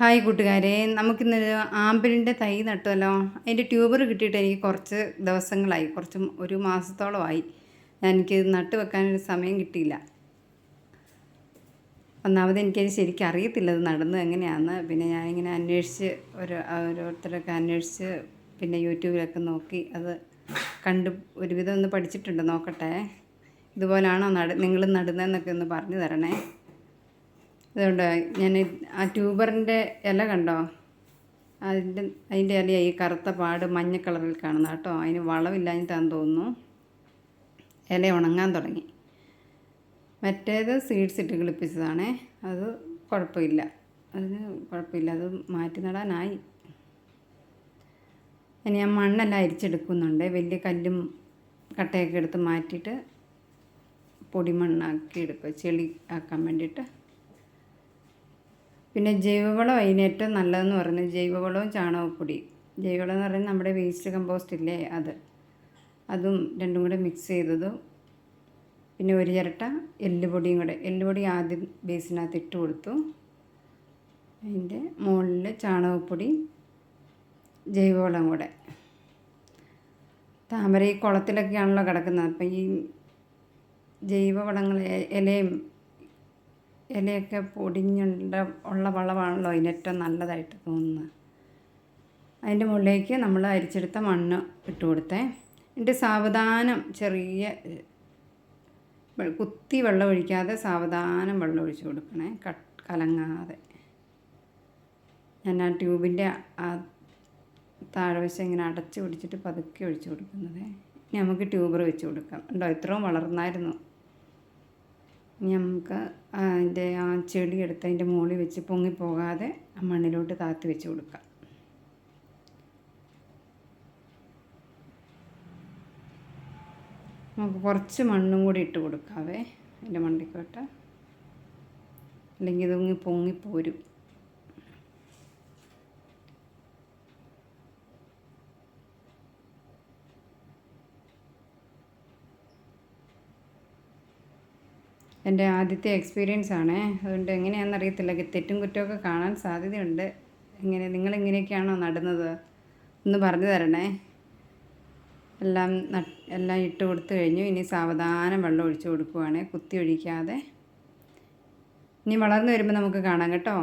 Hi കൂട്ടുകാരെ, നമുക്കിന്നൊരു ആമ്പലിൻ്റെ തൈ നട്ടുവല്ലോ. അതിൻ്റെ ട്യൂബർ കിട്ടിയിട്ട് എനിക്ക് കുറച്ച് ദിവസങ്ങളായി, ഒരു മാസത്തോളമായി. എനിക്ക് നട്ട് വെക്കാനൊരു സമയം കിട്ടിയില്ല. ഒന്നാമത് എനിക്കത് ശരിക്കും അറിയത്തില്ല ഇത് നടുന്നത് എങ്ങനെയാണെന്ന്. പിന്നെ ഞാനിങ്ങനെ അന്വേഷിച്ച് ഓരോരുത്തരൊക്കെ അന്വേഷിച്ച് പിന്നെ യൂട്യൂബിലൊക്കെ നോക്കി അത് കണ്ട് ഒരുവിധം ഒന്ന് പഠിച്ചിട്ടുണ്ട്. നോക്കട്ടെ, ഇതുപോലാണോ നിങ്ങൾ നടുന്നതെന്നൊക്കെ ഒന്ന് പറഞ്ഞു തരണേ. അതുകൊണ്ട് ഞാൻ ആ ട്യൂബറിൻ്റെ ഇല കണ്ടോ, അതിൻ്റെ ഇല ഈ കറുത്ത പാട് മഞ്ഞ കളറിൽ കാണുന്ന കേട്ടോ. അതിന് വളമില്ലാഞ്ഞിട്ടാന്ന് തോന്നുന്നു, ഇല ഉണങ്ങാൻ തുടങ്ങി. മറ്റേത് സീഡ്സ് ഇട്ട് കിളിപ്പിച്ചതാണേ, അത് കുഴപ്പമില്ല, അത് മാറ്റി നടാനായി. ഇനി ഞാൻ മണ്ണെല്ലാം അരിച്ചെടുക്കുന്നുണ്ട്. വലിയ കല്ലും കട്ടയൊക്കെ എടുത്ത് മാറ്റിയിട്ട് പൊടിമണ്ണാക്കി എടുക്കുക, ചെളി ആക്കാൻ വേണ്ടിയിട്ട്. പിന്നെ ജൈവവളം അതിന് ഏറ്റവും നല്ലതെന്ന് പറയുന്നത് ജൈവവളവും ചാണകപ്പൊടി. ജൈവവളം എന്ന് പറയുന്നത് നമ്മുടെ വേസ്റ്റ് കമ്പോസ്റ്റ് ഇല്ലേ, അതും രണ്ടും കൂടെ മിക്സ് ചെയ്തതും പിന്നെ ഒരു ചിരട്ട എല്ലുപൊടിയും കൂടെ. എല്ലുപൊടി ആദ്യം ബേസിനകത്ത് ഇട്ട് കൊടുത്തു. അതിൻ്റെ മുകളിൽ ചാണകപ്പൊടി ജൈവവളം കൂടെ. താമര ഈ കുളത്തിലൊക്കെയാണല്ലോ കിടക്കുന്നത്. അപ്പം ഈ ജൈവവളങ്ങൾ ഇലയൊക്കെ ഉള്ള വളമാണല്ലോ അതിനേറ്റവും നല്ലതായിട്ട് തോന്നുന്നത്. അതിൻ്റെ മുകളിലേക്ക് നമ്മൾ അരിച്ചെടുത്ത മണ്ണ് ഇട്ട് കൊടുത്തേ. എന്നിട്ട് സാവധാനം ചെറിയ കുത്തി വെള്ളം ഒഴിക്കാതെ സാവധാനം വെള്ളം ഒഴിച്ച് കൊടുക്കണേ, കലങ്ങാതെ. ഞാൻ ആ ട്യൂബിൻ്റെ ആ താഴ്വശം ഇങ്ങനെ അടച്ച് പിടിച്ചിട്ട് പതുക്കെ ഒഴിച്ച് കൊടുക്കുന്നത്. ഇനി നമുക്ക് ട്യൂബർ വെച്ച് കൊടുക്കാം. ഉണ്ടോ, ഇത്രയും വളർന്നായിരുന്നു. ഇനി നമുക്ക് അതിൻ്റെ ആ ചെടി എടുത്ത് അതിൻ്റെ മുകളിൽ വെച്ച് പൊങ്ങിപ്പോകാതെ ആ മണ്ണിലോട്ട് താത്തി വെച്ച് കൊടുക്കാം. നമുക്ക് കുറച്ച് മണ്ണും കൂടി ഇട്ട് കൊടുക്കാവേ അതിൻ്റെ മണ്ടിക്കോട്ട്, അല്ലെങ്കിൽ ഇതൊന്ന് പൊങ്ങിപ്പോരും. എൻ്റെ ആദ്യത്തെ എക്സ്പീരിയൻസ് ആണേ, അതുകൊണ്ട് എങ്ങനെയാണെന്ന് അറിയത്തില്ല. തെറ്റും കുറ്റമൊക്കെ കാണാൻ സാധ്യതയുണ്ട്. നിങ്ങളിങ്ങനെയൊക്കെയാണോ നടുന്നത് ഒന്ന് പറഞ്ഞു തരണേ. എല്ലാം ഇട്ട് കൊടുത്തു കഴിഞ്ഞു. ഇനി സാവധാനം വെള്ളം ഒഴിച്ച് കൊടുക്കുവാണ്, കുത്തി ഒഴിക്കാതെ. ഇനി വളർന്നു വരുമ്പോൾ നമുക്ക് കാണാം കേട്ടോ.